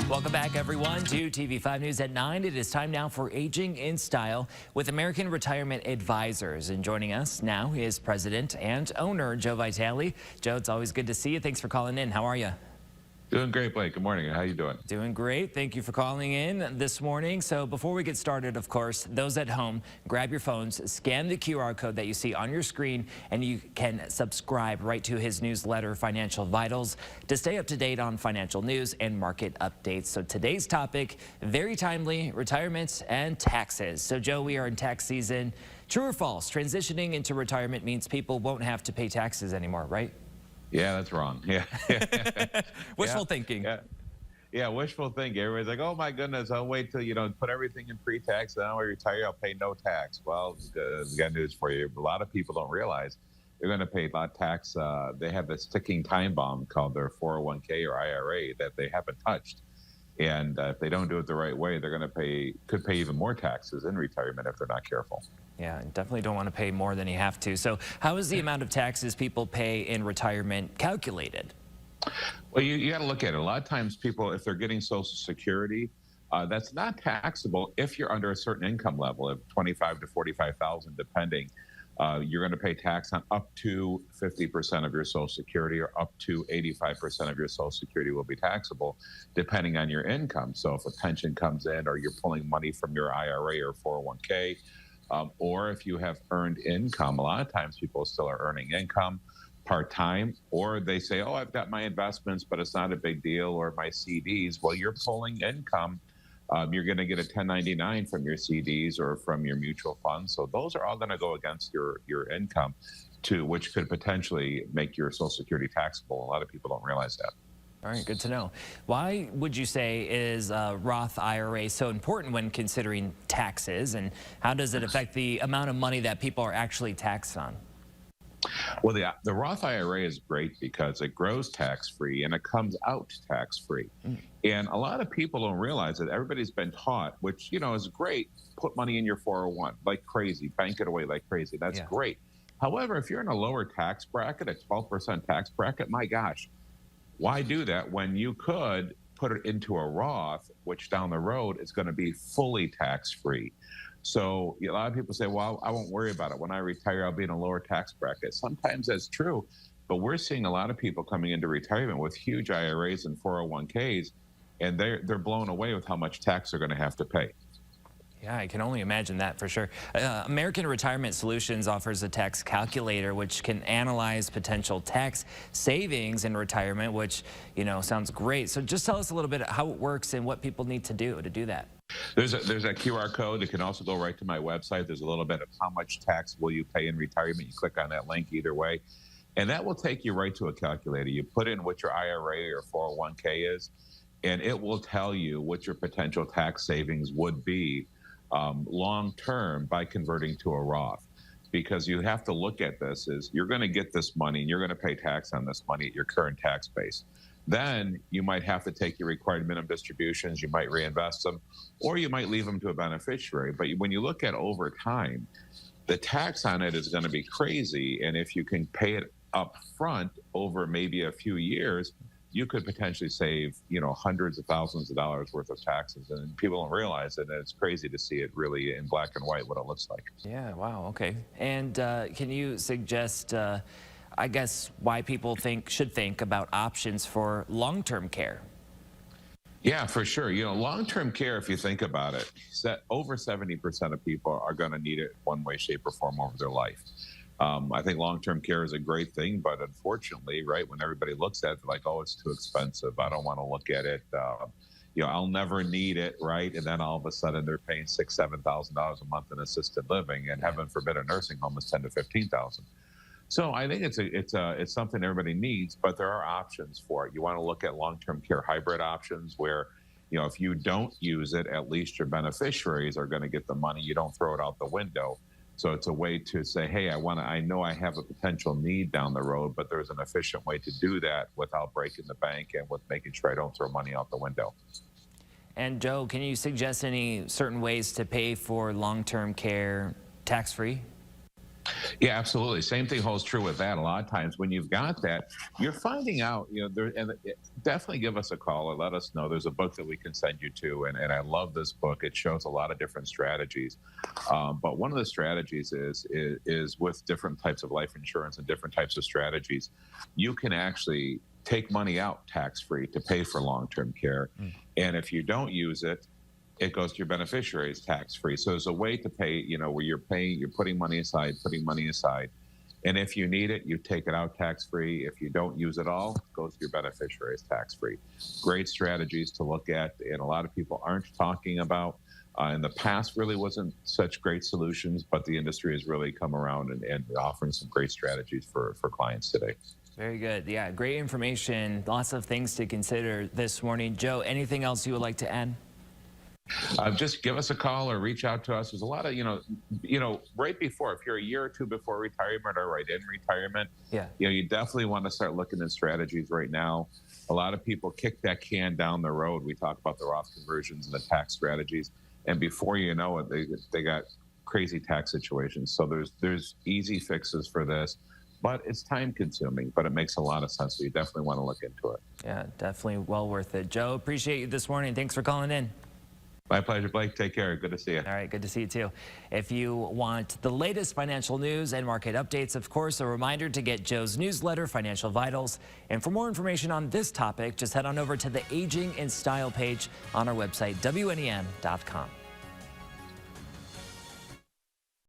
Welcome back, everyone, to TV5 News at 9. It is time now for Aging in Style with American Retirement Advisors. And joining us now is President and owner Joe Vitale. Joe, it's always good to see you. Thanks for calling in. How are you? Doing great, Blake. Good morning. How you doing? Doing great. Thank you for calling in this morning. So before we get started, of course, those at home, grab your phones, scan the QR code that you see on your screen, and you can subscribe right to his newsletter, Financial Vitals, to stay up to date on financial news and market updates. So today's topic, very timely, retirement and taxes. So Joe, we are in tax season. True or false? Transitioning into retirement means people won't have to pay taxes anymore, right? Yeah, that's wrong. Yeah. Wishful thinking. Yeah, wishful thinking. Everybody's like, oh my goodness, I'll wait till, put everything in pre-tax, then when I retire, I'll pay no tax. Well, we got news for you. A lot of people don't realize they're going to pay a lot of tax. They have this ticking time bomb called their 401k or IRA that they haven't touched. And if they don't do it the right way, they're going to could pay even more taxes in retirement if they're not careful. Yeah, definitely don't want to pay more than you have to. So how is the amount of taxes people pay in retirement calculated? Well, you got to look at it. A lot of times people, if they're getting Social Security, that's not taxable if you're under a certain income level of 25 to 45,000, depending. You're going to pay tax on up to 50% of your Social Security, or up to 85% of your Social Security will be taxable, depending on your income. So if a pension comes in, or you're pulling money from your IRA or 401k, or if you have earned income, a lot of times people still are earning income part-time, or they say, oh, I've got my investments, but it's not a big deal, or my CDs. Well, you're pulling income. You're going to get a 1099 from your CDs or from your mutual funds. So those are all going to go against your income, which could potentially make your Social Security taxable. A lot of people don't realize that. All right, good to know. Why would you say is a Roth IRA so important when considering taxes, and how does it affect the amount of money that people are actually taxed on? Well, the Roth IRA is great because it grows tax-free and it comes out tax-free. And a lot of people don't realize that. Everybody's been taught, which, is great, put money in your 401 like crazy, bank it away like crazy. That's great. However, if you're in a lower tax bracket, a 12% tax bracket, my gosh, why do that when you could put it into a Roth, which down the road is going to be fully tax-free? So a lot of people say, well, I won't worry about it. When I retire, I'll be in a lower tax bracket. Sometimes that's true, but we're seeing a lot of people coming into retirement with huge IRAs and 401ks, and they're blown away with how much tax they're going to have to pay. Yeah, I can only imagine that for sure. American Retirement Solutions offers a tax calculator which can analyze potential tax savings in retirement, which, sounds great. So just tell us a little bit how it works and what people need to do that. There's a QR code. It can also go right to my website. There's a little bit of how much tax will you pay in retirement. You click on that link either way, and that will take you right to a calculator. You put in what your IRA or 401k is, and it will tell you what your potential tax savings would be long term by converting to a Roth. Because you have to look at this is you're going to get this money and you're going to pay tax on this money at your current tax base. Then you might have to take your required minimum distributions, you might reinvest them, or you might leave them to a beneficiary. But when you look at over time, the tax on it is going to be crazy. And if you can pay it up front over maybe a few years, you could potentially save, hundreds of thousands of dollars worth of taxes. And people don't realize it, and it's crazy to see it really in black and white, what it looks like. Yeah, wow, okay. And can you suggest, I guess, why people should think about options for long-term care? Yeah, for sure. Long-term care, if you think about it, over 70% of people are going to need it one way, shape, or form over their life. I think long-term care is a great thing, but unfortunately, right, when everybody looks at it, they're like, oh, it's too expensive. I don't want to look at it. I'll never need it, right? And then all of a sudden they're paying $6,000, $7,000 a month in assisted living, and heaven forbid a nursing home is $10,000 to $15,000. So I think it's something everybody needs, but there are options for it. You want to look at long-term care hybrid options where, if you don't use it, at least your beneficiaries are going to get the money. You don't throw it out the window. So it's a way to say, hey, I know I have a potential need down the road, but there's an efficient way to do that without breaking the bank and with making sure I don't throw money out the window. And Joe, can you suggest any certain ways to pay for long-term care tax-free? Yeah, absolutely. Same thing holds true with that. A lot of times when you've got that, you're finding out, definitely give us a call or let us know. There's a book that we can send you to. And I love this book. It shows a lot of different strategies. But one of the strategies is with different types of life insurance and different types of strategies, you can actually take money out tax-free to pay for long-term care. And if you don't use it, it goes to your beneficiaries tax-free. So there's a way to pay, where you're putting money aside. And if you need it, you take it out tax-free. If you don't use it all, it goes to your beneficiaries tax-free. Great strategies to look at, and a lot of people aren't talking about. In the past, really wasn't such great solutions, but the industry has really come around and offering some great strategies for clients today. Very good. Yeah, great information. Lots of things to consider this morning. Joe, anything else you would like to add? Just give us a call or reach out to us. There's a lot of, right before, if you're a year or two before retirement or right in retirement, you definitely want to start looking at strategies right now. A lot of people kick that can down the road. We talk about the Roth conversions and the tax strategies, and before you know it, they got crazy tax situations. So there's easy fixes for this, but it's time consuming, but it makes a lot of sense. So you definitely want to look into it. Yeah, definitely well worth it. Joe, appreciate you this morning. Thanks for calling in. My pleasure, Blake. Take care. Good to see you. All right, good to see you too. If you want the latest financial news and market updates, of course, a reminder to get Joe's newsletter, Financial Vitals. And for more information on this topic, just head on over to the Aging in Style page on our website, WNEN.com.